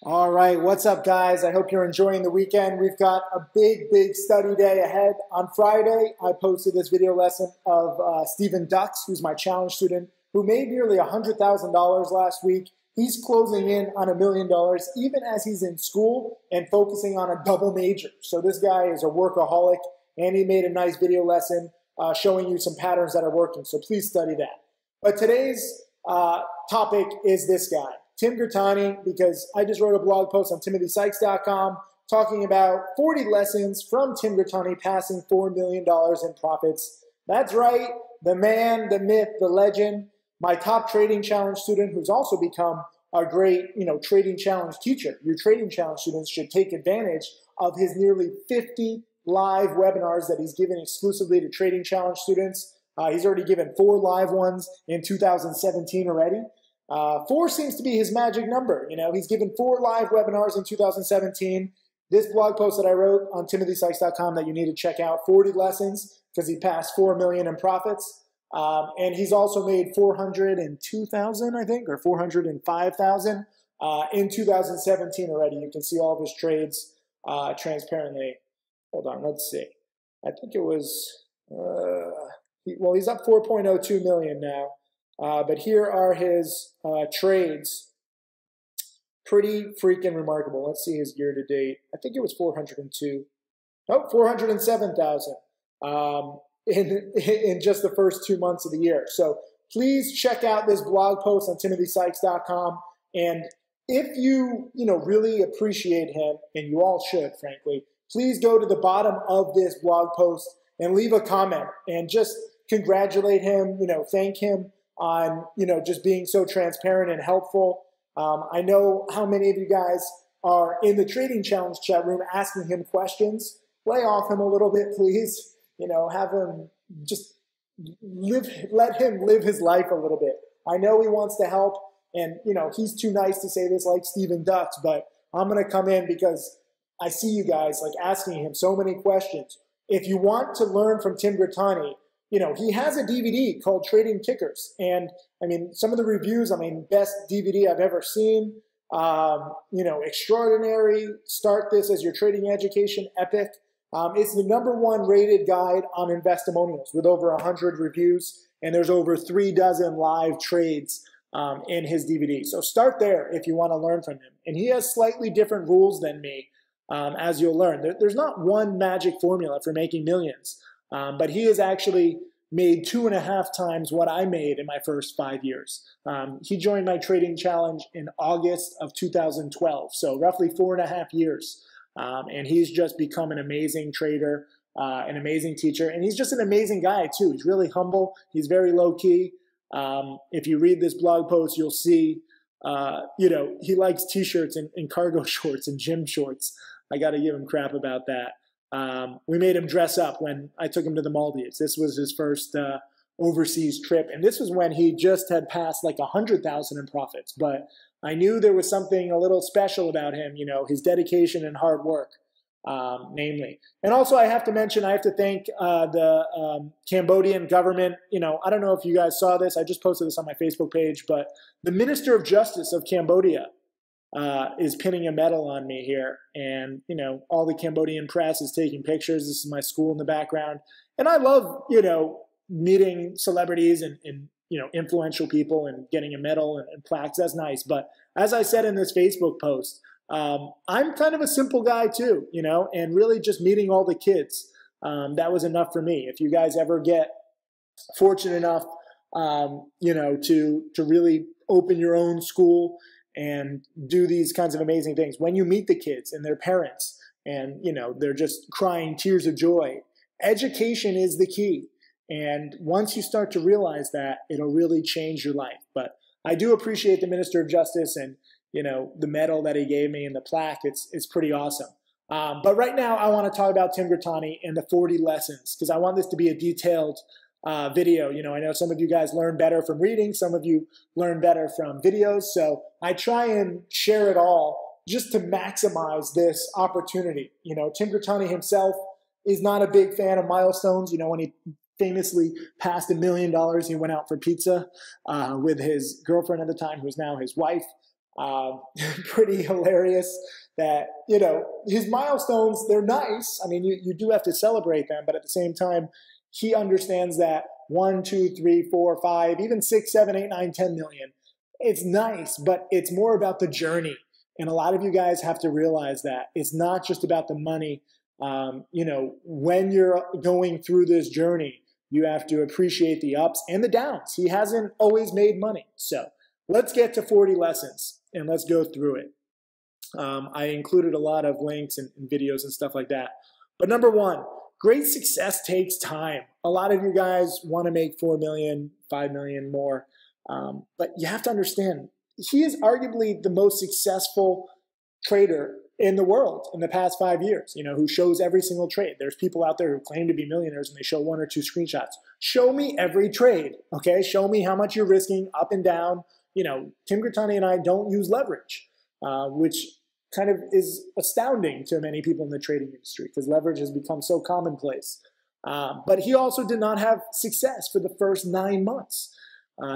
All right, what's up, guys? I hope you're enjoying the weekend. We've got a big study day ahead. On Friday, I posted this video lesson of Stephen Dux, who's my challenge student, who made nearly $100,000 last week. He's closing in on $1 million, even as he's in school and focusing on a double major. So this guy is a workaholic, and he made a nice video lesson showing you some patterns that are working. So please study that. But today's topic is this guy, Tim Grittani, because I just wrote a blog post on TimothySykes.com talking about 40 lessons from Tim Grittani passing $4 million in profits. That's right, the man, the myth, the legend, my top trading challenge student who's also become a great, trading challenge teacher. Your trading challenge students should take advantage of his nearly 50 live webinars that he's given exclusively to trading challenge students. He's already given 4 live ones in 2017 already. 4 seems to be his magic number. He's given 4 live webinars in 2017. This blog post that I wrote on TimothySykes.com that you need to check out, 40 lessons, because he passed $4 million in profits. And he's also made $402,000, I think, or $405,000 in 2017 already. You can see all of his trades transparently. Hold on, let's see. I think it was, he's up 4.02 million now. But here are his trades. Pretty freaking remarkable. Let's see his year to date. I think it was 402. Oh, 407,000 in just the first 2 months of the year. So please check out this blog post on TimothySykes.com. And if you really appreciate him, and you all should, frankly, please go to the bottom of this blog post and leave a comment and just congratulate him. Thank him on just being so transparent and helpful. I know how many of you guys are in the Trading Challenge chat room asking him questions. Lay off him a little bit, please. Have him just let him live his life a little bit. I know he wants to help, and he's too nice to say this like Stephen Dux, but I'm going to come in because I see you guys asking him so many questions. If you want to learn from Tim Grittani, he has a DVD called Trading Tickers. And some of the reviews, best DVD I've ever seen, extraordinary, start this as your trading education, epic. It's the #1 rated guide on investimonials with over 100 reviews. And there's over 36 live trades in his DVD. So start there if you want to learn from him. And he has slightly different rules than me, as you'll learn. There's not one magic formula for making millions. But he has actually made 2.5 times what I made in my first 5 years. He joined my trading challenge in August of 2012, so roughly 4.5 years. And he's just become an amazing trader, an amazing teacher, and he's just an amazing guy too. He's really humble. He's very low key. If you read this blog post, you'll see, he likes t-shirts and cargo shorts and gym shorts. I got to give him crap about that. We made him dress up when I took him to the Maldives. This was his first overseas trip, and this was when he just had passed like 100,000 in profits. But I knew there was something a little special about him, his dedication and hard work, namely. And also, I have to mention, I have to thank the Cambodian government. I don't know if you guys saw this. I just posted this on my Facebook page, but the Minister of Justice of Cambodia is pinning a medal on me here. And, all the Cambodian press is taking pictures. This is my school in the background. And I love, meeting celebrities and influential people and getting a medal and plaques. That's nice. But as I said in this Facebook post, I'm kind of a simple guy too, and really just meeting all the kids. That was enough for me. If you guys ever get fortunate enough, to really open your own school and do these kinds of amazing things, when you meet the kids and their parents and, they're just crying tears of joy, education is the key. And once you start to realize that, it'll really change your life. But I do appreciate the Minister of Justice and, the medal that he gave me and the plaque. It's pretty awesome. But right now I want to talk about Tim Grittani and the 40 lessons, because I want this to be a detailed video. I know some of you guys learn better from reading. Some of you learn better from videos. So I try and share it all just to maximize this opportunity. Tim Grittani himself is not a big fan of milestones. When he famously passed $1 million, he went out for pizza with his girlfriend at the time, who is now his wife. Pretty hilarious that, his milestones, they're nice. I mean, you do have to celebrate them, but at the same time, he understands that 1, 2, 3, 4, 5, even 6, 7, 8, 9, 10 million. It's nice, but it's more about the journey. And a lot of you guys have to realize that it's not just about the money. When you're going through this journey, you have to appreciate the ups and the downs. He hasn't always made money. So let's get to 40 lessons and let's go through it. I included a lot of links and videos and stuff like that. But number one, great success takes time. A lot of you guys want to make 4 million, 5 million more. But you have to understand, he is arguably the most successful trader in the world in the past 5 years, who shows every single trade. There's people out there who claim to be millionaires and they show 1 or 2 screenshots. Show me every trade, okay? Show me how much you're risking up and down. Tim Grittani and I don't use leverage, which kind of is astounding to many people in the trading industry because leverage has become so commonplace. But he also did not have success for the first 9 months.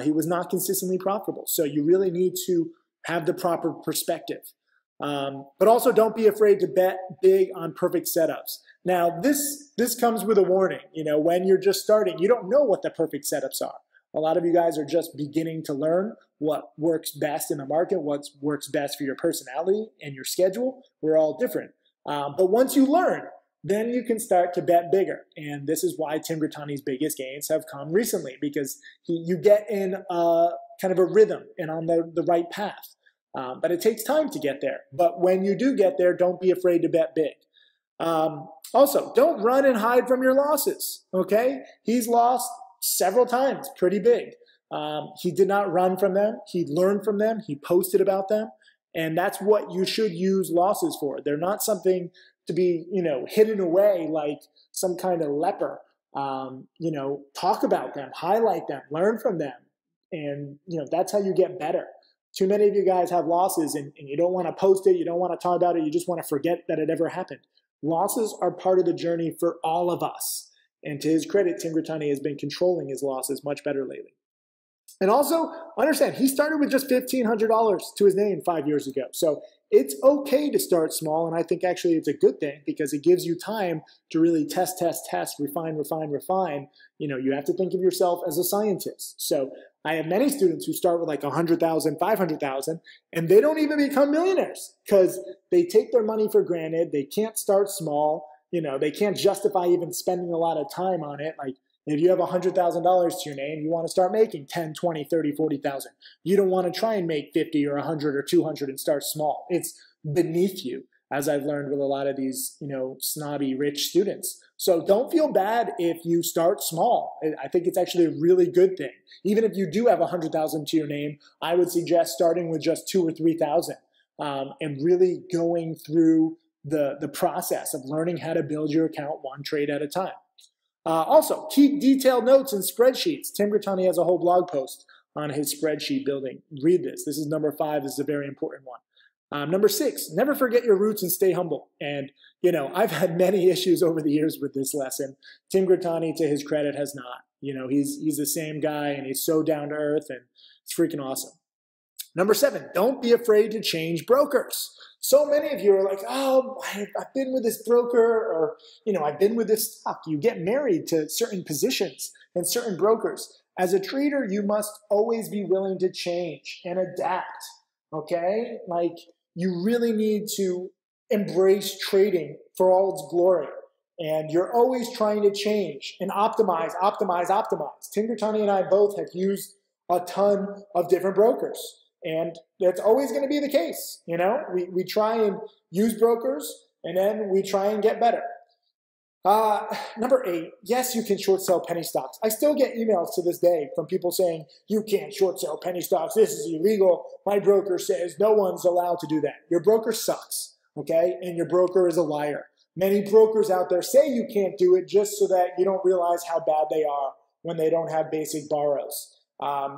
He was not consistently profitable. So you really need to have the proper perspective. But also don't be afraid to bet big on perfect setups. Now, this comes with a warning. When you're just starting, you don't know what the perfect setups are. A lot of you guys are just beginning to learn what works best in the market, what works best for your personality and your schedule. We're all different. But once you learn, then you can start to bet bigger. And this is why Tim Grittani's biggest gains have come recently, because you get in kind of a rhythm and on the right path. But it takes time to get there. But when you do get there, don't be afraid to bet big. Also, don't run and hide from your losses, okay? He's lost several times, pretty big. He did not run from them. He learned from them. He posted about them. And that's what you should use losses for. They're not something to be, hidden away like some kind of leper. Talk about them, highlight them, learn from them. And, that's how you get better. Too many of you guys have losses and you don't want to post it. You don't want to talk about it. You just want to forget that it ever happened. Losses are part of the journey for all of us. And to his credit, Tim Grittani has been controlling his losses much better lately. And also, understand, he started with just $1,500 to his name 5 years ago. So it's okay to start small, and I think actually it's a good thing because it gives you time to really test, refine. You have to think of yourself as a scientist. So I have many students who start with like 100,000, 500,000, and they don't even become millionaires because they take their money for granted. They can't start small. They can't justify even spending a lot of time on it. Like if you have $100,000 to your name, you want to start making 10, 20, 30, 40,000. You don't want to try and make 50 or 100 or 200 and start small. It's beneath you, as I've learned with a lot of these, snobby rich students. So don't feel bad if you start small. I think it's actually a really good thing. Even if you do have 100,000 to your name, I would suggest starting with just 2,000 or 3,000 and really going through the process of learning how to build your account one trade at a time. Also, keep detailed notes and spreadsheets. Tim Grittani has a whole blog post on his spreadsheet building. Read this. This is number 5. This is a very important one. Number 6, never forget your roots and stay humble. And, I've had many issues over the years with this lesson. Tim Grittani, to his credit, has not. He's the same guy and he's so down to earth and it's freaking awesome. Number 7, don't be afraid to change brokers. So many of you are like, oh, I've been with this broker or, I've been with this stock. You get married to certain positions and certain brokers. As a trader, you must always be willing to change and adapt, okay? Like you really need to embrace trading for all its glory. And you're always trying to change and optimize. Tim Grittani and I both have used a ton of different brokers. And that's always going to be the case. We try and use brokers and then we try and get better. Number 8, yes, you can short sell penny stocks. I still get emails to this day from people saying, you can't short sell penny stocks. This is illegal. My broker says no one's allowed to do that. Your broker sucks, okay? And your broker is a liar. Many brokers out there say you can't do it just so that you don't realize how bad they are when they don't have basic borrows.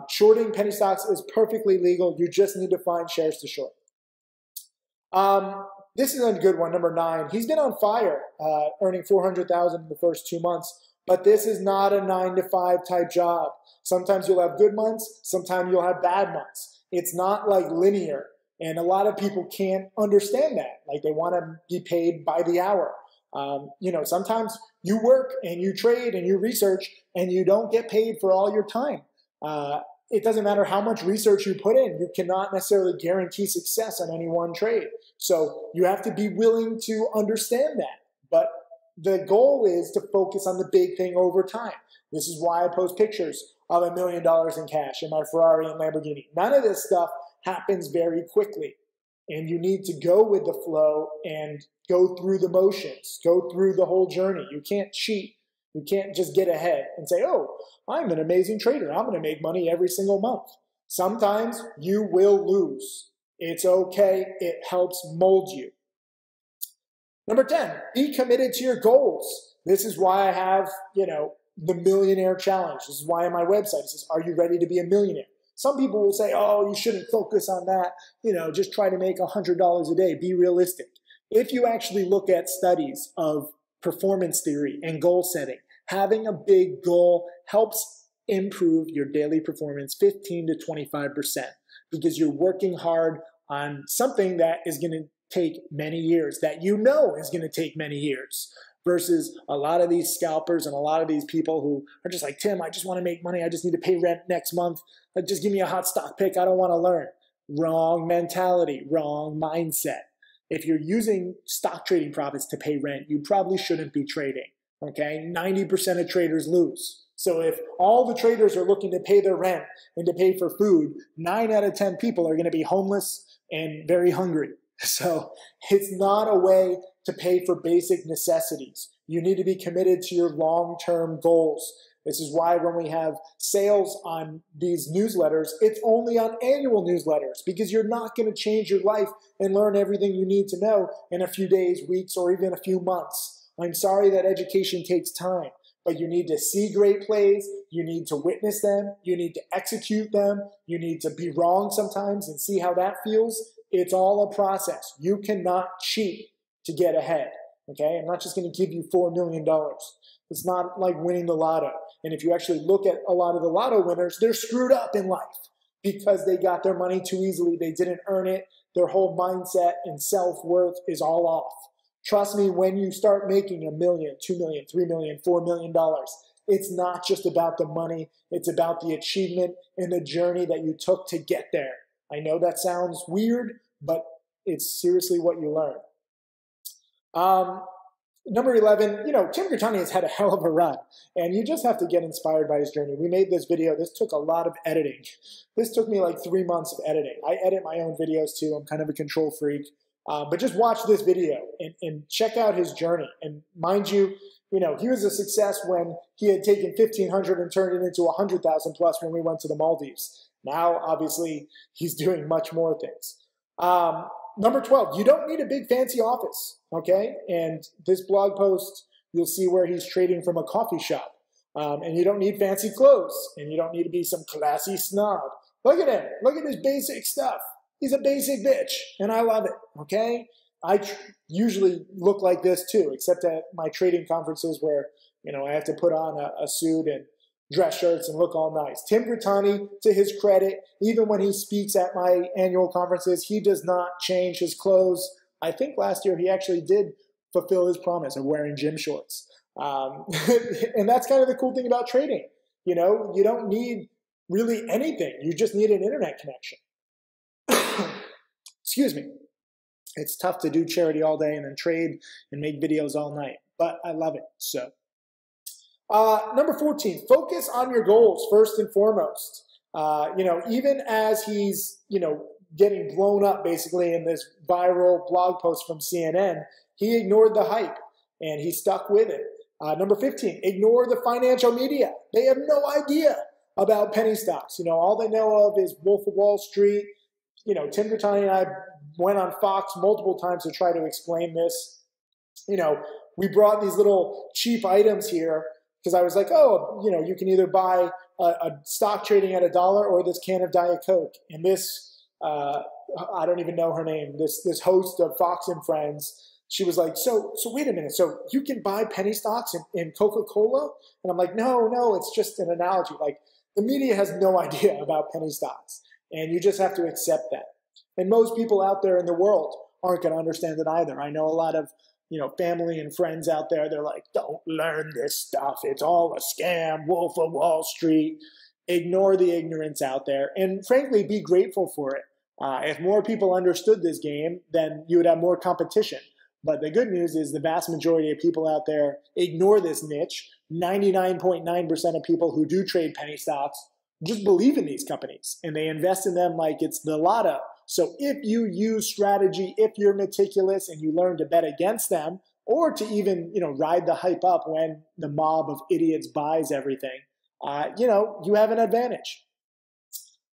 Shorting penny stocks is perfectly legal. You just need to find shares to short. This is a good one, number 9. He's been on fire, earning $400,000 in the first 2 months, but this is not a 9-to-5 type job. Sometimes you'll have good months, sometimes you'll have bad months. It's not like linear. And a lot of people can't understand that. Like they want to be paid by the hour. Sometimes you work and you trade and you research and you don't get paid for all your time. It doesn't matter how much research you put in. You cannot necessarily guarantee success on any one trade. So you have to be willing to understand that. But the goal is to focus on the big thing over time. This is why I post pictures of $1 million in cash in my Ferrari and Lamborghini. None of this stuff happens very quickly. And you need to go with the flow and go through the motions, go through the whole journey. You can't cheat. You can't just get ahead and say, oh, I'm an amazing trader. I'm going to make money every single month. Sometimes you will lose. It's okay. It helps mold you. Number 10, be committed to your goals. This is why I have, the Millionaire Challenge. This is why on my website it says, are you ready to be a millionaire? Some people will say, oh, you shouldn't focus on that. Just try to make $100 a day. Be realistic. If you actually look at studies of performance theory and goal setting, having a big goal helps improve your daily performance 15 to 25% because you're working hard on something that is going to take many years, that is going to take many years, versus a lot of these scalpers and a lot of these people who are just like, Tim, I just want to make money. I just need to pay rent next month. Just give me a hot stock pick. I don't want to learn. Wrong mentality, wrong mindset. If you're using stock trading profits to pay rent, you probably shouldn't be trading, okay? 90% of traders lose. So if all the traders are looking to pay their rent and to pay for food, 9 out of 10 people are going to be homeless and very hungry. So it's not a way to pay for basic necessities. You need to be committed to your long-term goals. This is why when we have sales on these newsletters, it's only on annual newsletters because you're not going to change your life and learn everything you need to know in a few days, weeks, or even a few months. I'm sorry that education takes time, but you need to see great plays, you need to witness them, you need to execute them, you need to be wrong sometimes and see how that feels. It's all a process. You cannot cheat to get ahead, okay? I'm not just going to give you $4 million. It's not like winning the lotto. And if you actually look at a lot of the lotto winners, they're screwed up in life because they got their money too easily. They didn't earn it. Their whole mindset and self-worth is all off. Trust me, when you start making $1 million, $2 million, $3 million, $4 million, it's not just about the money. It's about the achievement and the journey that you took to get there. I know that sounds weird, but it's seriously what you learn. Number 11, Tim Grittani has had a hell of a run, and you just have to get inspired by his journey. We made this video. This took a lot of editing. This took me like 3 months of editing. I edit my own videos too. I'm kind of a control freak. But just watch this video and check out his journey. And mind you, he was a success when he had taken 1,500 and turned it into 100,000 plus when we went to the Maldives. Now, obviously, he's doing much more things. Number 12, you don't need a big fancy office, okay? And this blog post, you'll see where he's trading from a coffee shop. And you don't need fancy clothes, and you don't need to be some classy snob. Look at him. Look at his basic stuff. He's a basic bitch, and I love it, okay? I usually look like this too, except at my trading conferences where, I have to put on a suit and dress shirts and look all nice. Tim Grittani, to his credit, even when he speaks at my annual conferences, he does not change his clothes. I think last year he actually did fulfill his promise of wearing gym shorts. And that's kind of the cool thing about trading. You don't need really anything. You just need an internet connection. Excuse me. It's tough to do charity all day and then trade and make videos all night, but I love it. So. Number 14, focus on your goals first and foremost. Even as he's, getting blown up basically in this viral blog post from CNN, he ignored the hype and he stuck with it. Number 15, ignore the financial media. They have no idea about penny stocks. All they know of is Wolf of Wall Street. Tim Grittani and I went on Fox multiple times to try to explain this. We brought these little cheap items here because I was like, you can either buy a stock trading at $1 or this can of Diet Coke. And this, I don't even know her name, this host of Fox and Friends, she was like, so wait a minute, so you can buy penny stocks in Coca-Cola? And I'm like, no, it's just an analogy. Like, the media has no idea about penny stocks, and you just have to accept that. And most people out there in the world aren't going to understand it either. I know a lot of family and friends out there, they're like, don't learn this stuff. It's all a scam, Wolf of Wall Street. Ignore the ignorance out there. And frankly, be grateful for it. If more people understood this game, then you would have more competition. But the good news is the vast majority of people out there ignore this niche. 99.9% of people who do trade penny stocks just believe in these companies and they invest in them like it's the lotto. So if you use strategy, if you're meticulous and you learn to bet against them, or to even ride the hype up when the mob of idiots buys everything, you have an advantage.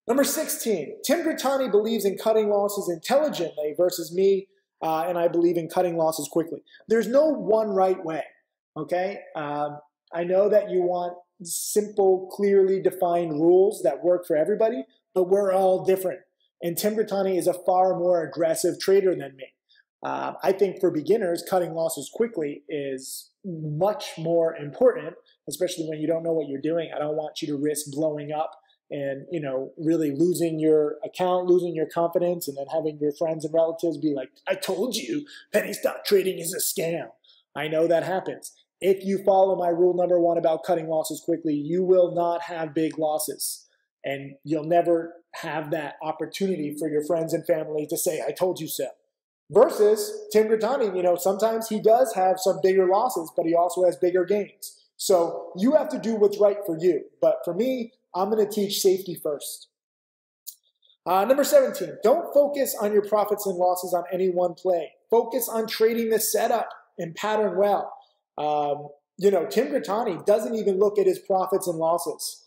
Number 16, Tim Grittani believes in cutting losses intelligently versus me, and I believe in cutting losses quickly. There's no one right way, okay? I know that you want simple, clearly defined rules that work for everybody, but we're all different. And Tim Grittani is a far more aggressive trader than me. I think for beginners, cutting losses quickly is much more important, especially when you don't know what you're doing. I don't want you to risk blowing up and really losing your account, losing your confidence, and then having your friends and relatives be like, I told you penny stock trading is a scam. I know that happens. If you follow my rule number 1 about cutting losses quickly, you will not have big losses. And you'll never have that opportunity for your friends and family to say, I told you so. Versus Tim Grittani, sometimes he does have some bigger losses, but he also has bigger gains. So you have to do what's right for you. But for me, I'm going to teach safety first. Number 17, don't focus on your profits and losses on any one play. Focus on trading the setup and pattern well. Tim Grittani doesn't even look at his profits and losses,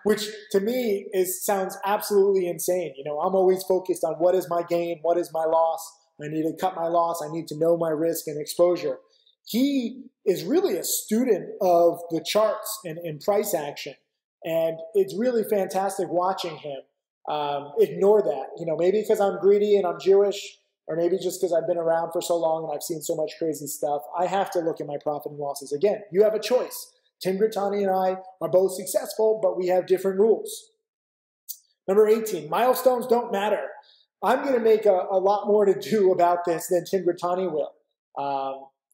which to me sounds absolutely insane. I'm always focused on what is my gain, what is my loss. I need to cut my loss. I need to know my risk and exposure. He is really a student of the charts and price action. And it's really fantastic watching him ignore that. Maybe because I'm greedy and I'm Jewish, or maybe just because I've been around for so long and I've seen so much crazy stuff, I have to look at my profit and losses. Again, you have a choice. Tim Grittani and I are both successful, but we have different rules. Number 18, milestones don't matter. I'm going to make a lot more to do about this than Tim Grittani will.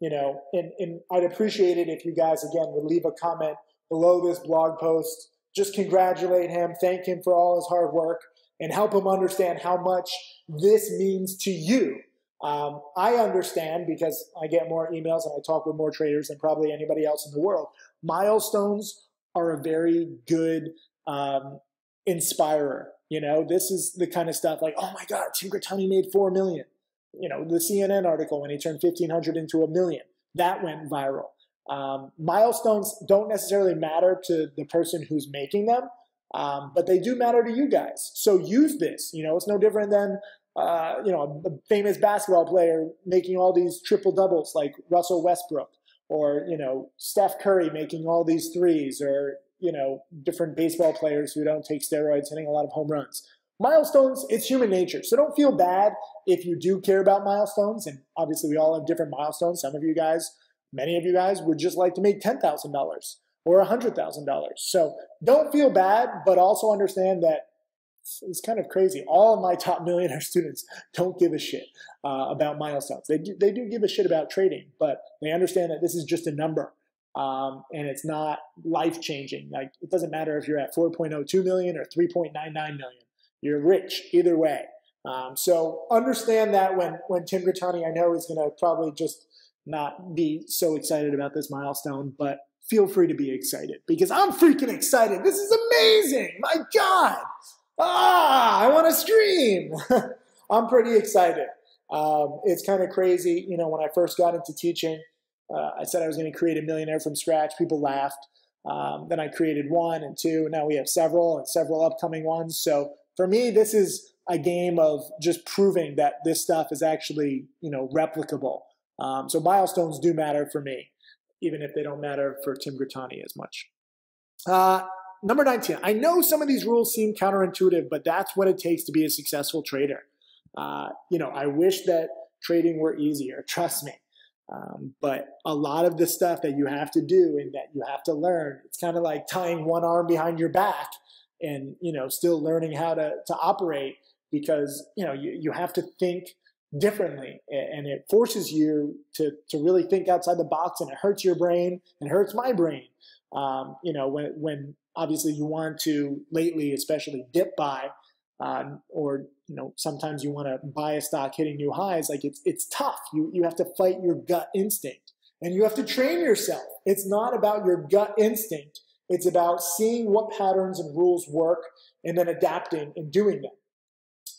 And I'd appreciate it if you guys, again, would leave a comment below this blog post. Just congratulate him, thank him for all his hard work, and help him understand how much this means to you. I understand because I get more emails and I talk with more traders than probably anybody else in the world. Milestones are a very good inspirer. This is the kind of stuff like, oh my God, Tim Grittani made $4 million. The CNN article when he turned 1,500 into $1 million, that went viral. Milestones don't necessarily matter to the person who's making them, but they do matter to you guys. So use this. It's no different than a famous basketball player making all these triple doubles like Russell Westbrook, or Steph Curry making all these threes, or different baseball players who don't take steroids hitting a lot of home runs. Milestones, it's human nature. So don't feel bad if you do care about milestones. And obviously we all have different milestones. Many of you guys would just like to make $10,000 or $100,000. So don't feel bad, but also understand that it's kind of crazy. All of my top millionaire students don't give a shit about milestones. They do give a shit about trading, but they understand that this is just a number. And it's not life-changing. Like, it doesn't matter if you're at 4.02 million or 3.99 million. You're rich either way. So understand that when Tim Grittani, I know, is going to probably just not be so excited about this milestone, but feel free to be excited because I'm freaking excited. This is amazing. My God. I want to scream. I'm pretty excited. It's kind of crazy. When I first got into teaching, I said I was going to create a millionaire from scratch. People laughed. Then I created 1 and 2. And now we have several upcoming ones. So for me, this is a game of just proving that this stuff is actually, replicable. So milestones do matter for me, even if they don't matter for Tim Grittani as much. Number 19, I know some of these rules seem counterintuitive, but that's what it takes to be a successful trader. I wish that trading were easier, trust me. But a lot of the stuff that you have to do and that you have to learn, it's kind of like tying one arm behind your back and, still learning how to operate. because you have to think differently, and it forces you to really think outside the box, and it hurts your brain and hurts my brain. When obviously you want to lately, especially dip buy, or sometimes you want to buy a stock hitting new highs. Like it's tough. You have to fight your gut instinct, and you have to train yourself. It's not about your gut instinct. It's about seeing what patterns and rules work and then adapting and doing them.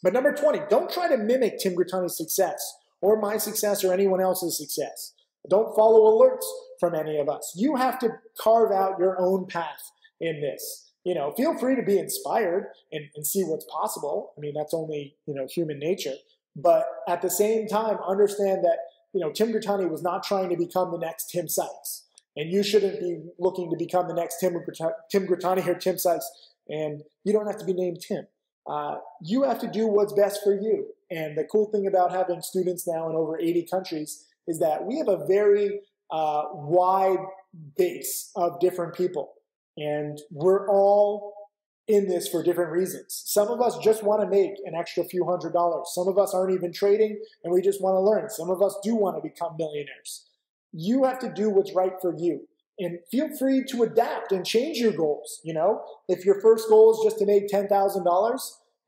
But number 20, don't try to mimic Tim Grittani's success or my success or anyone else's success. Don't follow alerts from any of us. You have to carve out your own path in this. Feel free to be inspired and see what's possible. I mean, that's only, human nature. But at the same time, understand that, Tim Grittani was not trying to become the next Tim Sykes. And you shouldn't be looking to become the next Tim Grittani or Tim Sykes. And you don't have to be named Tim. You have to do what's best for you. And the cool thing about having students now in over 80 countries is that we have a very wide base of different people. And we're all in this for different reasons. Some of us just want to make an extra few $100s. Some of us aren't even trading and we just want to learn. Some of us do want to become millionaires. You have to do what's right for you. And feel free to adapt and change your goals. If your first goal is just to make $10,000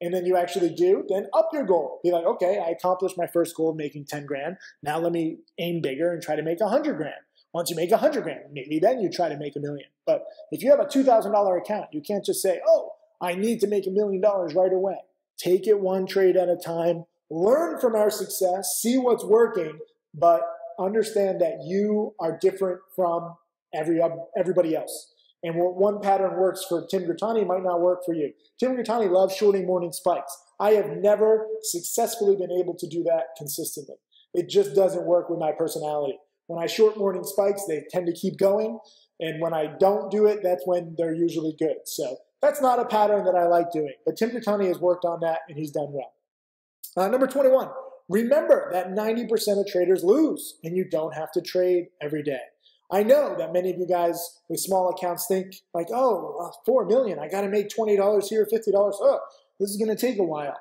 and then you actually do, then up your goal. Be like, okay, I accomplished my first goal of making 10 grand. Now let me aim bigger and try to make 100 grand. Once you make 100 grand, maybe then you try to make $1 million. But if you have a $2,000 account, you can't just say, oh, I need to make $1 million right away. Take it one trade at a time, learn from our success, see what's working, but understand that you are different from everybody else. And what one pattern works for Tim Grittani might not work for you. Tim Grittani loves shorting morning spikes. I have never successfully been able to do that consistently. It just doesn't work with my personality. When I short morning spikes, they tend to keep going. And when I don't do it, that's when they're usually good. So that's not a pattern that I like doing. But Tim Grittani has worked on that, and he's done well. Number 21, remember that 90% of traders lose, and you don't have to trade every day. I know that many of you guys with small accounts think like, oh, 4 million, I got to make $20 here, $50. Oh, this is going to take a while.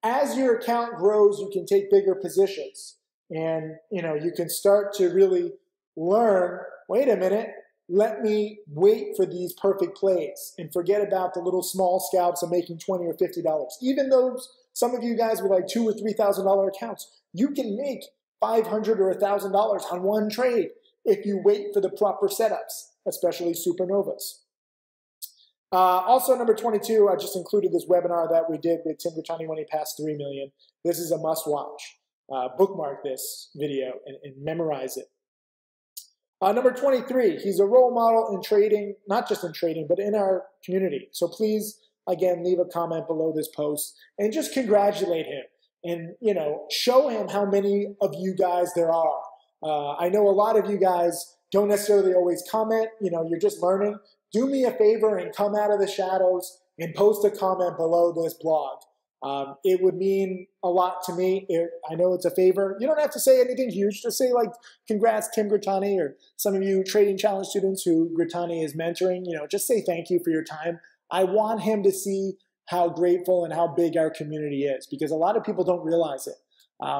As your account grows, you can take bigger positions. And, you can start to really learn, wait a minute, let me wait for these perfect plays and forget about the little small scalps of making $20 or $50. Even though some of you guys with like $2,000 or $3,000 accounts, you can make $500 or $1,000 on one trade if you wait for the proper setups, especially supernovas. Also, number 22, I just included this webinar that we did with Tim Grittani when he passed 3 million. This is a must-watch. Bookmark this video and memorize it. Number 23, he's a role model in trading, not just in trading, but in our community. So please, again, leave a comment below this post and just congratulate him and, show him how many of you guys there are. I know a lot of you guys don't necessarily always comment, you're just learning. Do me a favor and come out of the shadows and post a comment below this blog. It would mean a lot to me. I know it's a favor. You don't have to say anything huge. Just say like, congrats, Tim Grittani, or some of you Trading Challenge students who Grittani is mentoring, just say thank you for your time. I want him to see how grateful and how big our community is, because a lot of people don't realize it.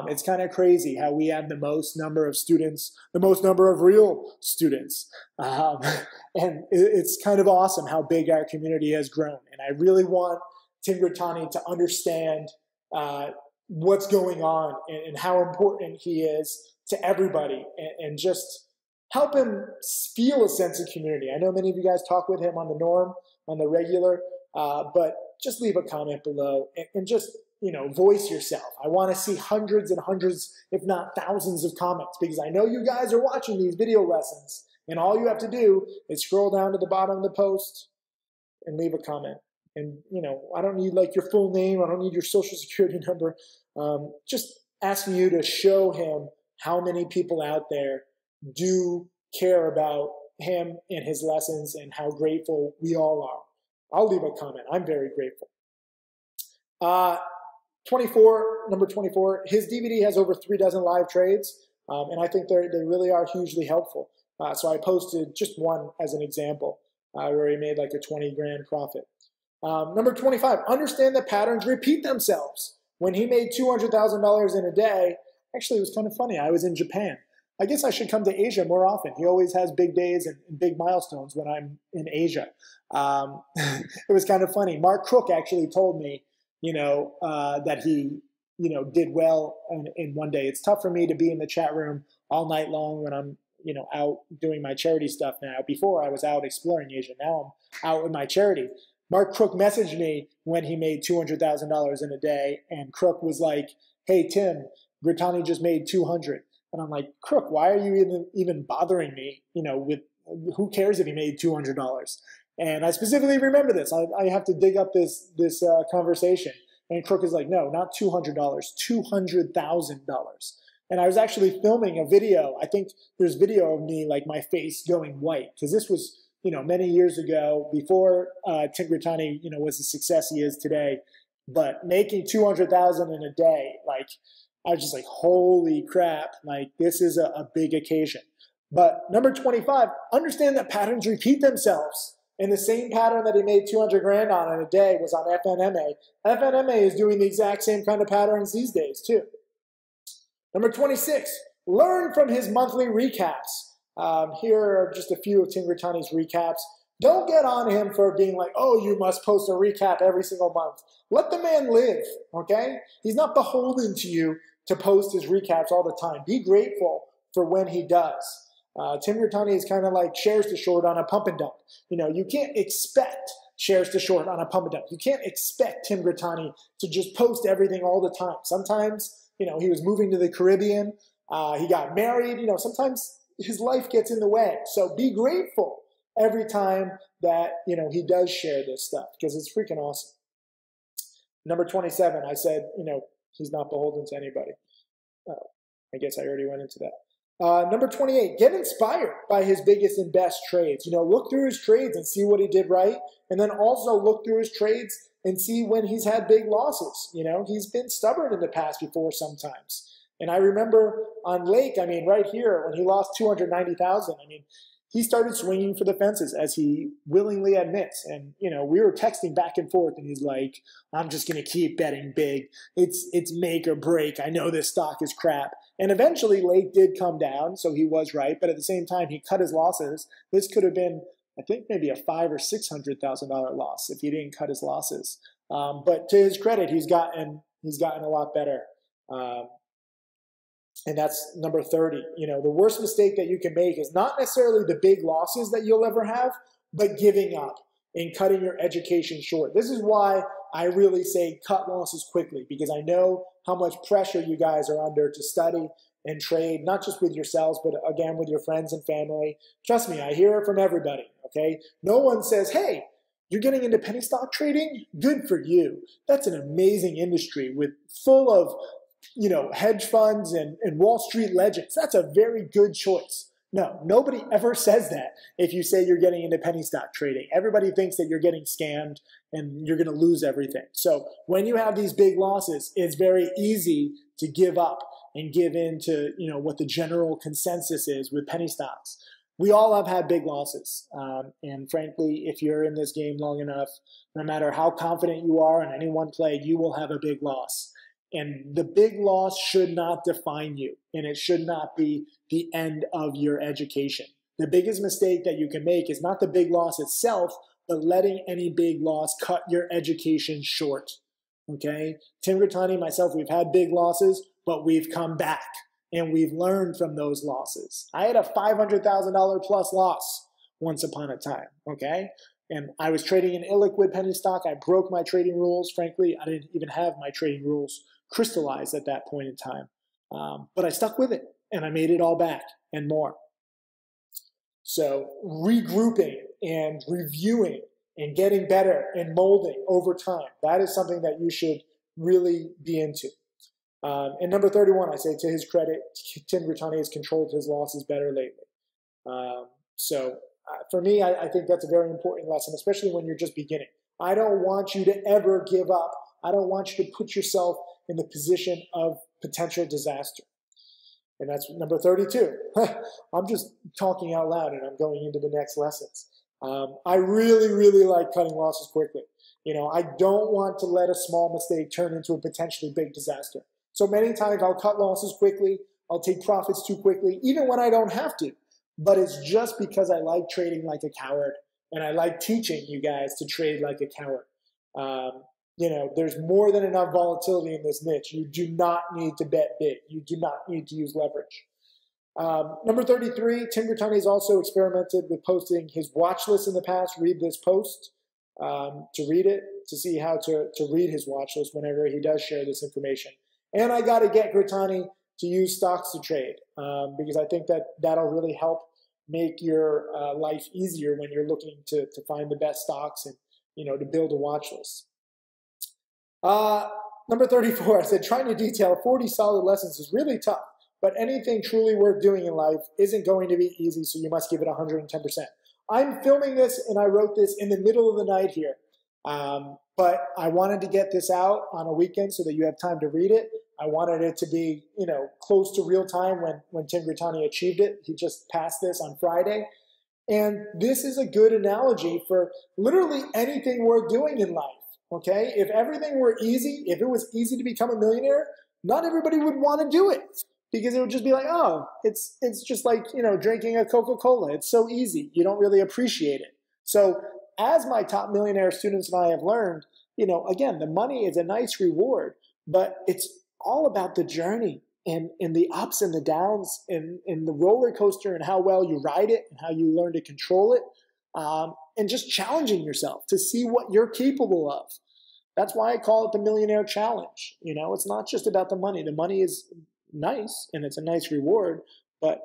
It's kind of crazy how we have the most number of students, the most number of real students. And it's kind of awesome how big our community has grown. And I really want Tim Grittani to understand what's going on and how important he is to everybody, and just help him feel a sense of community. I know many of you guys talk with him on the norm, on the regular, but just leave a comment below and just voice yourself. I want to see hundreds and hundreds, if not thousands of comments, because I know you guys are watching these video lessons, and all you have to do is scroll down to the bottom of the post and leave a comment. And, I don't need like your full name. I don't need your social security number. Just asking you to show him how many people out there do care about him and his lessons and how grateful we all are. I'll leave a comment. I'm very grateful. 24, number 24, his DVD has over 3 dozen live trades, and I think they really are hugely helpful. So I posted just one as an example where he made like a 20 grand profit. Number 25, understand that patterns repeat themselves. When he made $200,000 in a day, actually it was kind of funny. I was in Japan. I guess I should come to Asia more often. He always has big days and big milestones when I'm in Asia. It was kind of funny. Mark Crook actually told me, that he, did well in one day. It's tough for me to be in the chat room all night long when I'm, out doing my charity stuff now. Before I was out exploring Asia. Now I'm out with my charity. Mark Crook messaged me when he made $200,000 in a day, and Crook was like, "Hey Tim, Grittani just made 200." And I'm like, "Crook, why are you even bothering me? With who cares if he made $200?" And I specifically remember this. I have to dig up this conversation. And Crook is like, "No, not $200, $200,000." And I was actually filming a video. I think there's video of me, like my face going white, because this was, many years ago, before Tim Grittani, was the success he is today. But making $200,000 in a day, like, I was just like, holy crap, like this is a big occasion. But number 25, understand that patterns repeat themselves. And the same pattern that he made 200 grand on in a day was on FNMA. FNMA is doing the exact same kind of patterns these days too. Number 26, learn from his monthly recaps. Here are just a few of Tim Grittani's recaps. Don't get on him for being like, oh, you must post a recap every single month. Let the man live, okay? He's not beholden to you to post his recaps all the time. Be grateful for when he does. Tim Grittani is kind of like shares to short on a pump and dump. You can't expect shares to short on a pump and dump. You can't expect Tim Grittani to just post everything all the time. Sometimes, he was moving to the Caribbean. He got married. Sometimes his life gets in the way. So be grateful every time that, he does share this stuff because it's freaking awesome. Number 27, I said, he's not beholden to anybody. I guess I already went into that. Number 28, get inspired by his biggest and best trades. Look through his trades and see what he did right. And then also look through his trades and see when he's had big losses. He's been stubborn in the past before sometimes. And I remember on Lake, right here, when he lost 290,000, he started swinging for the fences, as he willingly admits. And, we were texting back and forth, and he's like, I'm just going to keep betting big. It's make or break. I know this stock is crap. And eventually, Lake did come down, so he was right. But at the same time, he cut his losses. This could have been, I think, maybe a $500,000 or $600,000 loss if he didn't cut his losses. But to his credit, he's gotten a lot better. And that's number 30. The worst mistake that you can make is not necessarily the big losses that you'll ever have, but giving up and cutting your education short. This is why I really say cut losses quickly, because I know how much pressure you guys are under to study and trade, not just with yourselves, but again, with your friends and family. Trust me, I hear it from everybody, okay? No one says, hey, you're getting into penny stock trading? Good for you. That's an amazing industry full of hedge funds and Wall Street legends. That's a very good choice. No, nobody ever says that if you say you're getting into penny stock trading. Everybody thinks that you're getting scammed and you're going to lose everything. So when you have these big losses, it's very easy to give up and give in to what the general consensus is with penny stocks. We all have had big losses. And frankly, if you're in this game long enough, no matter how confident you are in any one play, you will have a big loss. And the big loss should not define you, and it should not be the end of your education. The biggest mistake that you can make is not the big loss itself, but letting any big loss cut your education short, okay? Tim Grittani, myself, we've had big losses, but we've come back, and we've learned from those losses. I had a $500,000 plus loss once upon a time, okay? And I was trading an illiquid penny stock. I broke my trading rules. Frankly, I didn't even have my trading rules crystallized at that point in time. But I stuck with it, and I made it all back and more. So regrouping and reviewing and getting better and molding over time, that is something that you should really be into. And number 31, I say to his credit, Tim Grittani has controlled his losses better lately. For me, I think that's a very important lesson, especially when you're just beginning. I don't want you to ever give up. I don't want you to put yourself in the position of potential disaster. And that's number 32. I'm just talking out loud and I'm going into the next lessons. I really, really like cutting losses quickly. I don't want to let a small mistake turn into a potentially big disaster. So many times I'll cut losses quickly. I'll take profits too quickly, even when I don't have to. But it's just because I like trading like a coward, and I like teaching you guys to trade like a coward. There's more than enough volatility in this niche. You do not need to bet big. You do not need to use leverage. Number 33, Tim Grittani has also experimented with posting his watch list in the past. Read this post to read it, to see how to read his watch list whenever he does share this information. And I got to get Grittani to use stocks to trade because I think that'll really help make your life easier when you're looking to find the best stocks and to build a watch list. Number 34, I said trying to detail 40 solid lessons is really tough, but anything truly worth doing in life isn't going to be easy, so you must give it 110%. I'm filming this and I wrote this in the middle of the night here, but I wanted to get this out on a weekend so that you have time to read it. I wanted it to be, close to real time when Tim Grittani achieved it. He just passed this on Friday. And this is a good analogy for literally anything worth doing in life, okay? If everything were easy, if it was easy to become a millionaire, not everybody would want to do it because it would just be like, oh, it's just like, drinking a Coca-Cola. It's so easy. You don't really appreciate it. So as my top millionaire students and I have learned, again, the money is a nice reward, but it's all about the journey and the ups and the downs and the roller coaster and how well you ride it and how you learn to control it and just challenging yourself to see what you're capable of. That's why I call it the Millionaire Challenge. It's not just about the money. The money is nice and it's a nice reward, but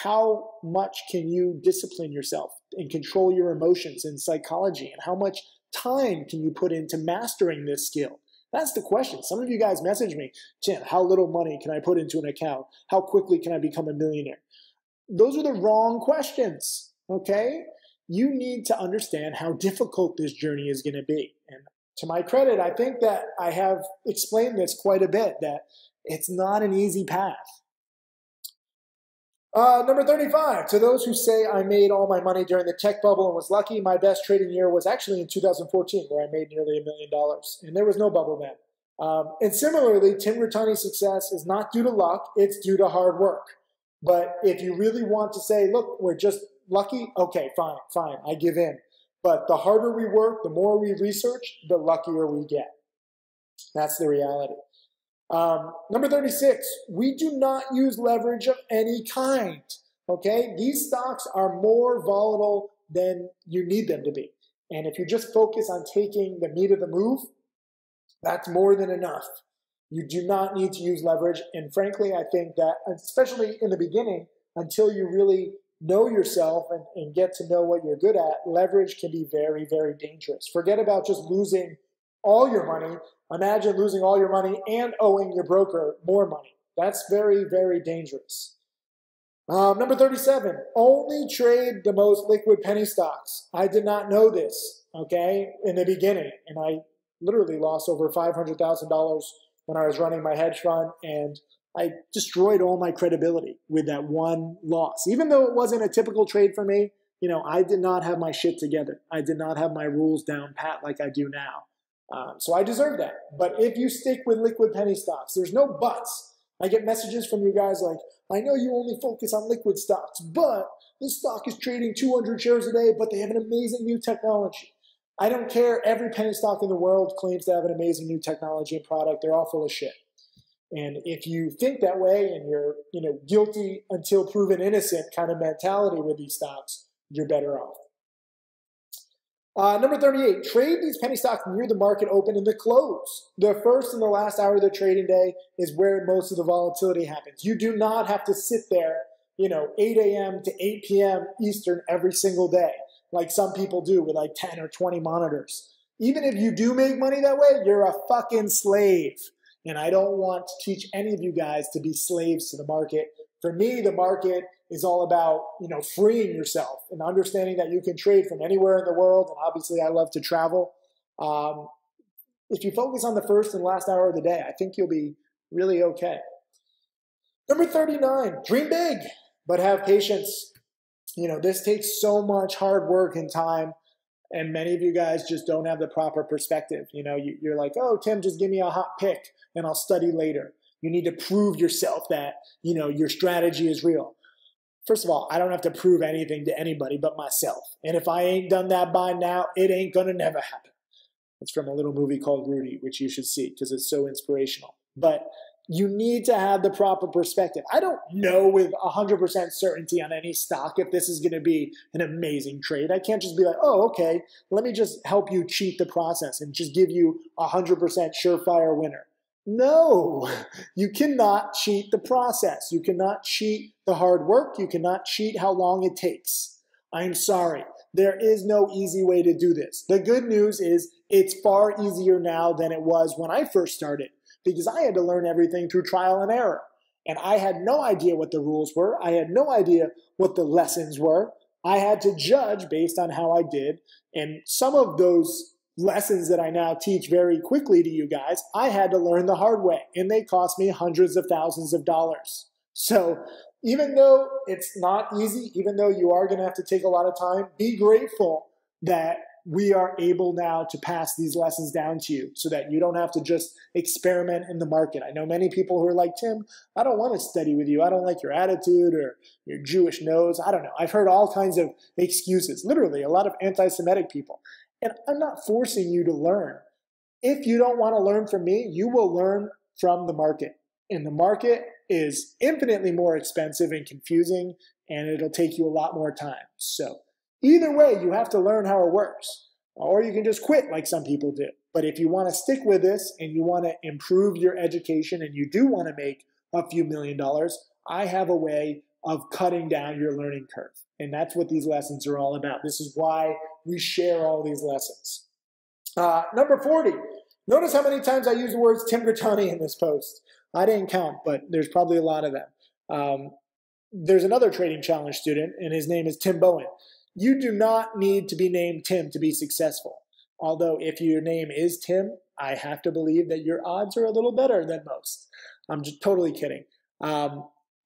how much can you discipline yourself and control your emotions and psychology, and how much time can you put into mastering this skill? That's the question. Some of you guys message me, Tim, how little money can I put into an account? How quickly can I become a millionaire? Those are the wrong questions, okay? You need to understand how difficult this journey is going to be. And to my credit, I think that I have explained this quite a bit, that it's not an easy path. Number 35, to those who say I made all my money during the tech bubble and was lucky, my best trading year was actually in 2014, where I made nearly $1 million, and there was no bubble then. And similarly, Tim Grittani's success is not due to luck, it's due to hard work. But if you really want to say, look, we're just lucky, okay, fine, I give in. But the harder we work, the more we research, the luckier we get. That's the reality. Number 36, we do not use leverage of any kind, okay? These stocks are more volatile than you need them to be. And if you just focus on taking the meat of the move, that's more than enough. You do not need to use leverage. And frankly, I think that, especially in the beginning, until you really know yourself and get to know what you're good at, leverage can be very, very dangerous. Forget about just losing all your money. Imagine losing all your money and owing your broker more money. That's very, very dangerous. Number 37, only trade the most liquid penny stocks. I did not know this, okay, in the beginning. And I literally lost over $500,000 when I was running my hedge fund, and I destroyed all my credibility with that one loss. Even though it wasn't a typical trade for me, I did not have my shit together. I did not have my rules down pat like I do now. So I deserve that. But if you stick with liquid penny stocks, there's no buts. I get messages from you guys like, I know you only focus on liquid stocks, but this stock is trading 200 shares a day, but they have an amazing new technology. I don't care. Every penny stock in the world claims to have an amazing new technology and product. They're all full of shit. And if you think that way and you're, guilty until proven innocent kind of mentality with these stocks, you're better off. Number 38, trade these penny stocks near the market open and the close. The first and the last hour of the trading day is where most of the volatility happens. You do not have to sit there, 8 a.m. to 8 p.m. Eastern every single day, like some people do with like 10 or 20 monitors. Even if you do make money that way, you're a fucking slave. And I don't want to teach any of you guys to be slaves to the market. For me, the market is all about, freeing yourself and understanding that you can trade from anywhere in the world. And obviously, I love to travel. If you focus on the first and last hour of the day, I think you'll be really okay. Number 39, dream big, but have patience. This takes so much hard work and time. And many of you guys just don't have the proper perspective. You know, you're like, oh, Tim, just give me a hot pick and I'll study later. You need to prove yourself that, you know, your strategy is real. First of all, I don't have to prove anything to anybody but myself. And if I ain't done that by now, it ain't gonna never happen. It's from a little movie called Rudy, which you should see because it's so inspirational. But you need to have the proper perspective. I don't know with 100% certainty on any stock if this is going to be an amazing trade. I can't just be like, oh, okay, let me just help you cheat the process and just give you 100% surefire winner. No, you cannot cheat the process. You cannot cheat the hard work. You cannot cheat how long it takes. I'm sorry. There is no easy way to do this. The good news is it's far easier now than it was when I first started, because I had to learn everything through trial and error. And I had no idea what the rules were. I had no idea what the lessons were. I had to judge based on how I did. And some of those lessons that I now teach very quickly to you guys, I had to learn the hard way. And they cost me hundreds of thousands of dollars. So even though it's not easy, even though you are going to have to take a lot of time, be grateful that we are able now to pass these lessons down to you so that you don't have to just experiment in the market. I know many people who are like, Tim, I don't want to study with you. I don't like your attitude or your Jewish nose. I don't know. I've heard all kinds of excuses, literally a lot of anti-Semitic people. And I'm not forcing you to learn. If you don't want to learn from me, you will learn from the market. And the market is infinitely more expensive and confusing, and it'll take you a lot more time. So either way, you have to learn how it works, or you can just quit like some people do. But if you want to stick with this and you want to improve your education and you do want to make a few $1,000,000, I have a way of cutting down your learning curve. And that's what these lessons are all about. This is why we share all these lessons. Number 40. Notice how many times I use the words Tim Grittani in this post. I didn't count, but there's probably a lot of them. There's another Trading Challenge student, and his name is Tim Bowen. You do not need to be named Tim to be successful. Although if your name is Tim, I have to believe that your odds are a little better than most. I'm just totally kidding.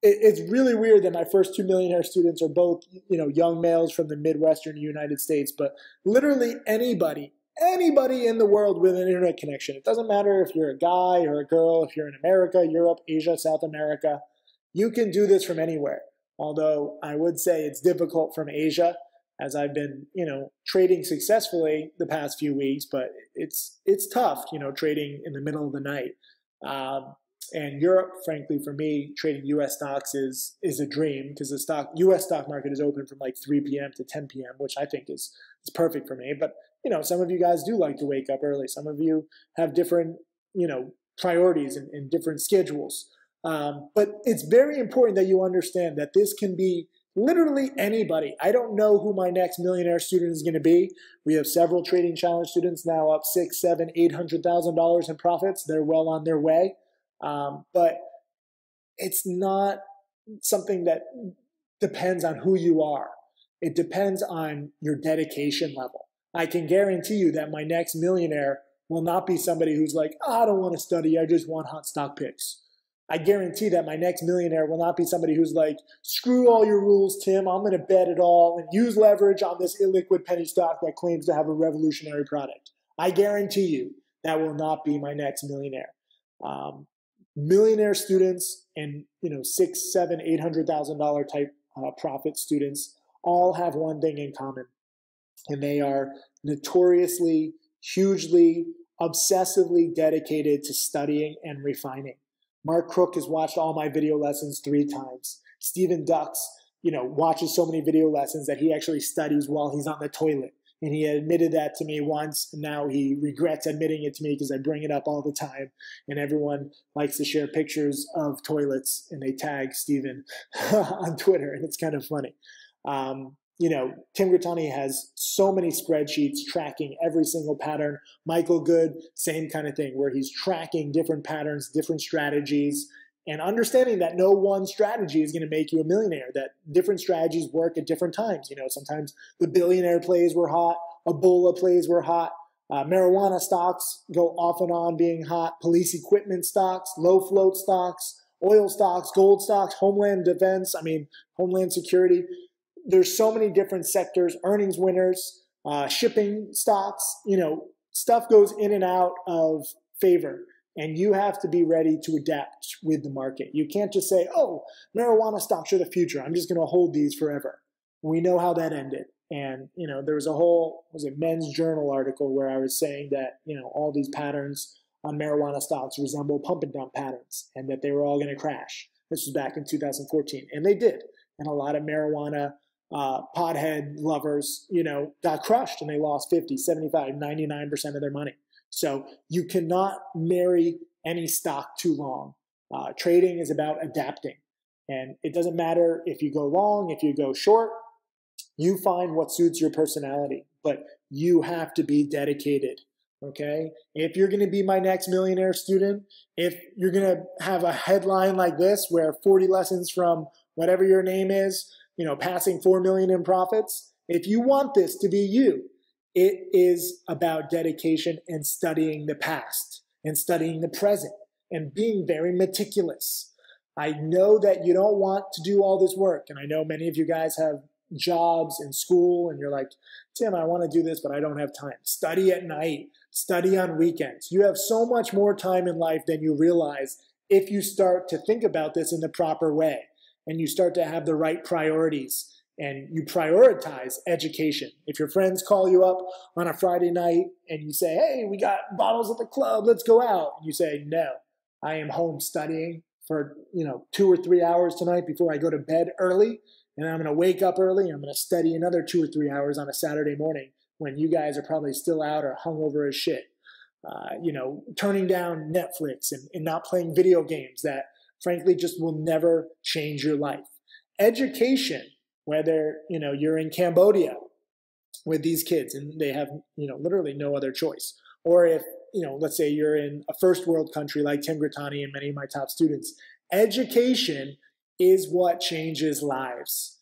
It's really weird that my first two Millionaire students are both, young males from the Midwestern United States, but literally anybody in the world with an internet connection. It doesn't matter if you're a guy or a girl, if you're in America, Europe, Asia, South America, you can do this from anywhere. Although I would say it's difficult from Asia, as I've been, trading successfully the past few weeks, but it's tough, trading in the middle of the night. And Europe, frankly, for me, trading U.S. stocks is a dream because the U.S. stock market is open from like 3 p.m. to 10 p.m., which I think is perfect for me. But, some of you guys do like to wake up early. Some of you have different, priorities and different schedules. But it's very important that you understand that this can be literally anybody. I don't know who my next Millionaire student is going to be. We have several Trading Challenge students now up $600,000, $700,000, $800,000 in profits. They're well on their way. But it's not something that depends on who you are. It depends on your dedication level. I can guarantee you that my next millionaire will not be somebody who's like, I don't want to study, I just want hot stock picks. I guarantee that my next millionaire will not be somebody who's like, screw all your rules, Tim, I'm going to bet it all and use leverage on this illiquid penny stock that claims to have a revolutionary product. I guarantee you that will not be my next millionaire. Millionaire students and $600,000, $700,000, $800,000 type profit students all have one thing in common, and they are notoriously, hugely, obsessively dedicated to studying and refining. Mark Crook has watched all my video lessons 3 times. Stephen Ducks, watches so many video lessons that he actually studies while he's on the toilet. And he admitted that to me once, and now he regrets admitting it to me because I bring it up all the time. And everyone likes to share pictures of toilets, and they tag Steven on Twitter, and it's kind of funny. Tim Grittani has so many spreadsheets tracking every single pattern. Michael Good, same kind of thing, where he's tracking different patterns, different strategies, and understanding that no one strategy is going to make you a millionaire, that different strategies work at different times. Sometimes the billionaire plays were hot, Ebola plays were hot, marijuana stocks go off and on being hot, police equipment stocks, low float stocks, oil stocks, gold stocks, homeland defense, homeland security. There's so many different sectors, earnings winners. shipping stocks, stuff goes in and out of favor. And you have to be ready to adapt with the market. You can't just say, oh, marijuana stocks are the future. I'm just going to hold these forever. We know how that ended. And, there was a whole, Men's Journal article where I was saying that, all these patterns on marijuana stocks resemble pump and dump patterns and that they were all going to crash. This was back in 2014. And they did. And a lot of marijuana pothead lovers, got crushed and they lost 50, 75, 99% of their money. So you cannot marry any stock too long. Trading is about adapting. And it doesn't matter if you go long, if you go short, you find what suits your personality. But you have to be dedicated, okay? If you're going to be my next millionaire student, if you're going to have a headline like this where 40 lessons from whatever your name is, passing 4 million in profits, if you want this to be you, it is about dedication and studying the past and studying the present and being very meticulous. I know that you don't want to do all this work, and I know many of you guys have jobs and school, and you're like, Tim, I want to do this, but I don't have time. Study at night, study on weekends. You have so much more time in life than you realize if you start to think about this in the proper way and you start to have the right priorities. And you prioritize education. If your friends call you up on a Friday night and you say, hey, we got bottles at the club, let's go out. And you say, no, I am home studying for 2 or 3 hours tonight before I go to bed early. And I'm going to wake up early. And I'm going to study another 2 or 3 hours on a Saturday morning when you guys are probably still out or hungover as shit. Turning down Netflix and not playing video games that frankly just will never change your life. Education, whether, you're in Cambodia with these kids and they have, literally no other choice. Or if, let's say you're in a first world country like Tim Grittani and many of my top students, education is what changes lives.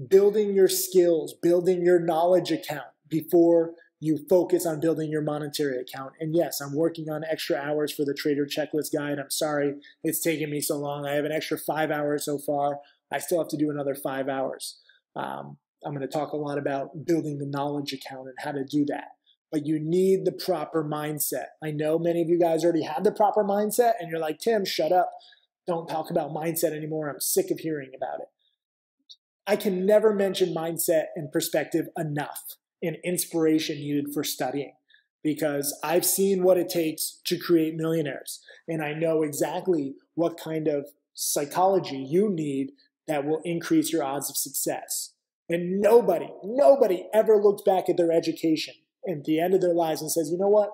Building your skills, building your knowledge account before you focus on building your monetary account. And yes, I'm working on extra hours for the Trader Checklist Guide. I'm sorry it's taken me so long. I have an extra 5 hours so far. I still have to do another 5 hours. I'm going to talk a lot about building the knowledge account and how to do that. But you need the proper mindset. I know many of you guys already have the proper mindset and you're like, Tim, shut up. Don't talk about mindset anymore. I'm sick of hearing about it. I can never mention mindset and perspective enough and inspiration needed for studying because I've seen what it takes to create millionaires. And I know exactly what kind of psychology you need that will increase your odds of success. And nobody ever looks back at their education at the end of their lives and says, you know what?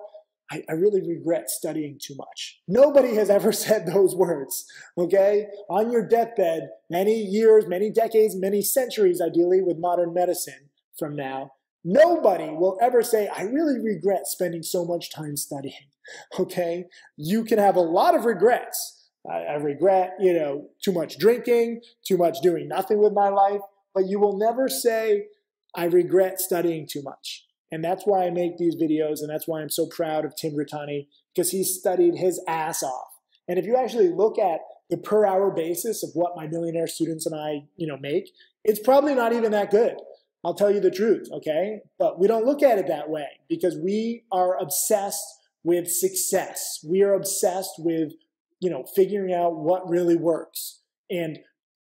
I really regret studying too much. Nobody has ever said those words, okay? On your deathbed, many years, many decades, many centuries, ideally, with modern medicine from now, nobody will ever say, I really regret spending so much time studying, okay? You can have a lot of regrets. I regret, too much drinking, too much doing nothing with my life, but you will never say, I regret studying too much. And that's why I make these videos, and that's why I'm so proud of Tim Grittani, because he studied his ass off. And if you actually look at the per hour basis of what my millionaire students and I, make, it's probably not even that good. I'll tell you the truth, okay? But we don't look at it that way because we are obsessed with success. We are obsessed with, figuring out what really works. And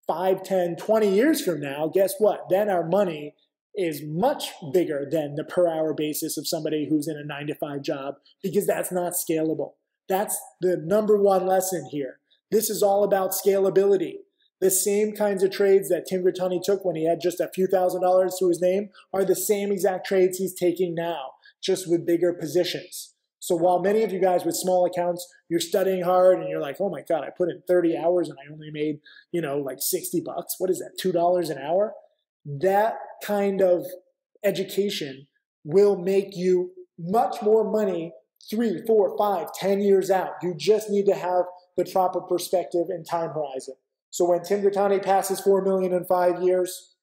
5, 10, 20 years from now, guess what? Then our money is much bigger than the per hour basis of somebody who's in a 9-to-5 job because that's not scalable. That's the number one lesson here. This is all about scalability. The same kinds of trades that Tim Grittani took when he had just a few $1,000s to his name are the same exact trades he's taking now, just with bigger positions. So while many of you guys with small accounts, you're studying hard and you're like, oh my God, I put in 30 hours and I only made, like $60. What is that, $2 an hour? That kind of education will make you much more money 3, 4, 5, 10 years out. You just need to have the proper perspective and time horizon. So when Tim Grittani passes 4 million in 5 years,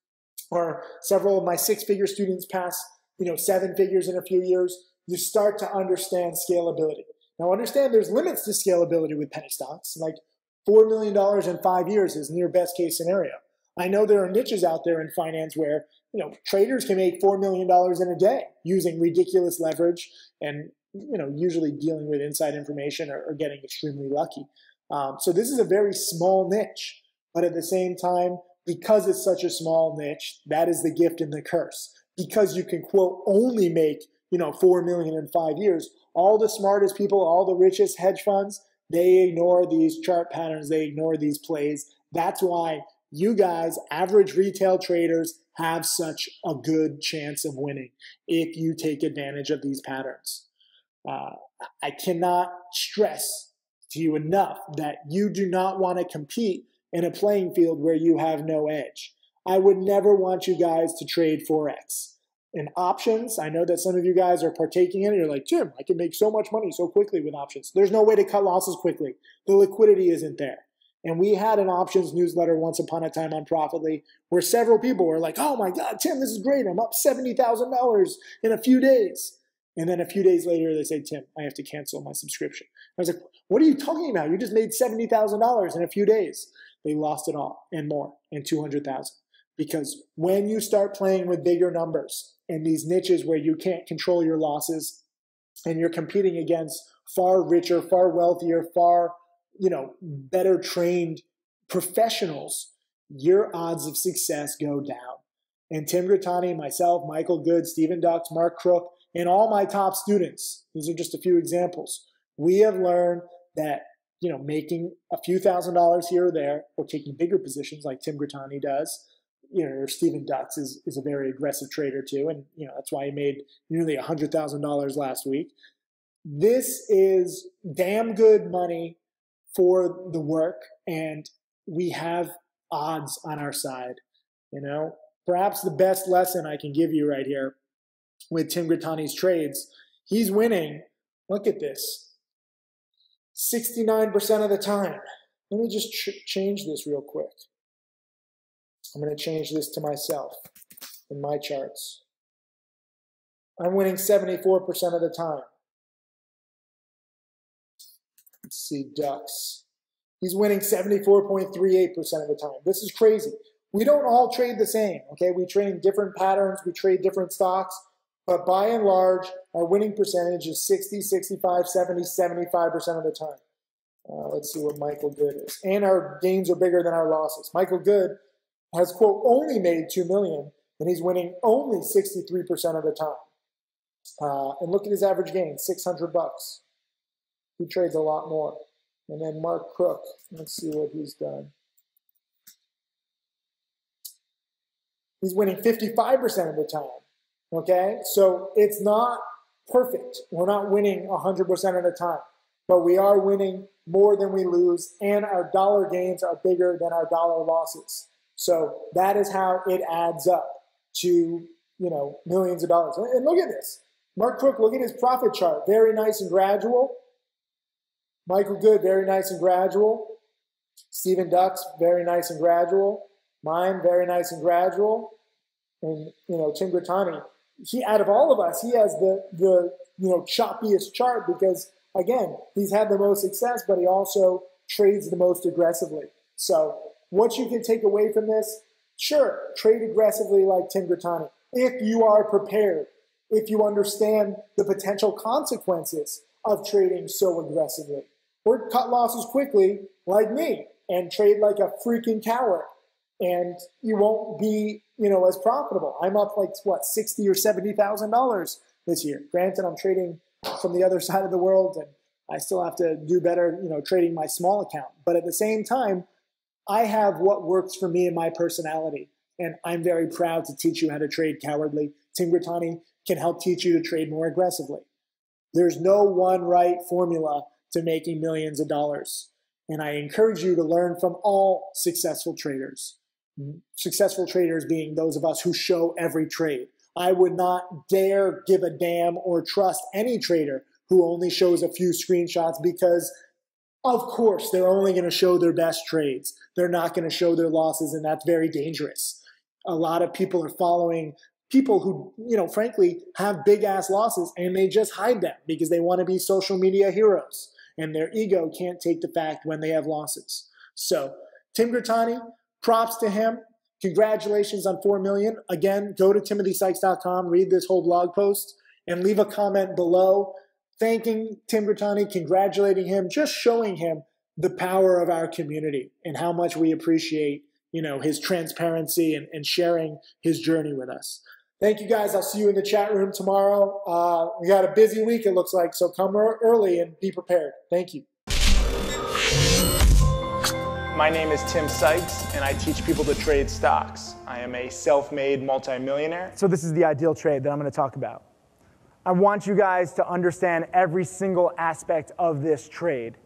or several of my 6-figure students pass, 7 figures in a few years, you start to understand scalability. Now understand there's limits to scalability with penny stocks. Like $4 million in 5 years is near best case scenario. I know there are niches out there in finance where, traders can make $4 million in a day using ridiculous leverage and, usually dealing with inside information or getting extremely lucky. So this is a very small niche, but at the same time, because it's such a small niche, that is the gift and the curse. Because you can, quote, only make, 4 million in 5 years, all the smartest people, all the richest hedge funds, they ignore these chart patterns, they ignore these plays. That's why you guys, average retail traders, have such a good chance of winning if you take advantage of these patterns. I cannot stress to you enough that you do not want to compete in a playing field where you have no edge. I would never want you guys to trade Forex. In options, I know that some of you guys are partaking in it. You're like, Tim, I can make so much money so quickly with options. There's no way to cut losses quickly. The liquidity isn't there. And we had an options newsletter once upon a time on Profitly where several people were like, oh my God, Tim, this is great. I'm up $70,000 in a few days. And then a few days later, they say, Tim, I have to cancel my subscription. I was like, what are you talking about? You just made $70,000 in a few days. They lost it all and more, and 200,000. Because when you start playing with bigger numbers in these niches where you can't control your losses and you're competing against far richer, far wealthier, far, better trained professionals, your odds of success go down. And Tim Grittani, myself, Michael Good, Stephen Dux, Mark Crook, and all my top students, these are just a few examples, we have learned that, making a few $1,000s here or there, or taking bigger positions like Tim Grittani does, or Stephen Dux is a very aggressive trader too, and that's why he made nearly $100,000 last week. This is damn good money for the work, and we have odds on our side. Perhaps the best lesson I can give you right here with Tim Grittani's trades, he's winning, look at this, 69% of the time. Let me just change this real quick. I'm going to change this to myself in my charts. I'm winning 74% of the time. Let's see, Dux. He's winning 74.38% of the time. This is crazy. We don't all trade the same, okay? We trade different patterns, we trade different stocks, but by and large, our winning percentage is 60, 65, 70, 75% of the time. Let's see what Michael Good is. And our gains are bigger than our losses. Michael Good has, quote, only made $2 million, and he's winning only 63% of the time. And look at his average gain, $600. He trades a lot more. And then Mark Crook, let's see what he's done. He's winning 55% of the time, okay? So it's not perfect. We're not winning 100% of the time, but we are winning more than we lose, and our dollar gains are bigger than our dollar losses. So that is how it adds up to, millions of dollars. And look at this. Mark Crook, look at his profit chart. Very nice and gradual. Michael Good, very nice and gradual. Stephen Dux, very nice and gradual. Mine, very nice and gradual. And, Tim Grittani, out of all of us, he has the choppiest chart because, again, he's had the most success, but he also trades the most aggressively. So what you can take away from this, sure, trade aggressively like Tim Grittani. If you are prepared, if you understand the potential consequences of trading so aggressively. Or cut losses quickly like me and trade like a freaking coward. And you won't be, as profitable. I'm up like, what, $60,000 or $70,000 this year. Granted, I'm trading from the other side of the world and I still have to do better, trading my small account. But at the same time, I have what works for me and my personality. And I'm very proud to teach you how to trade cowardly. Tim Grittani can help teach you to trade more aggressively. There's no one right formula to making millions of dollars. And I encourage you to learn from all successful traders. Successful traders being those of us who show every trade. I would not dare give a damn or trust any trader who only shows a few screenshots because, of course, they're only going to show their best trades. They're not going to show their losses, and that's very dangerous. A lot of people are following people who, frankly, have big-ass losses, and they just hide them because they want to be social media heroes. And their ego can't take the fact when they have losses. So Tim Grittani, props to him. Congratulations on 4 million. Again, go to timothysykes.com, read this whole blog post, and leave a comment below thanking Tim Grittani, congratulating him, just showing him the power of our community and how much we appreciate, his transparency and sharing his journey with us. Thank you, guys. I'll see you in the chat room tomorrow. We got a busy week, it looks like, so come early and be prepared. Thank you. My name is Tim Sykes, and I teach people to trade stocks. I am a self-made multimillionaire. So this is the ideal trade that I'm going to talk about. I want you guys to understand every single aspect of this trade.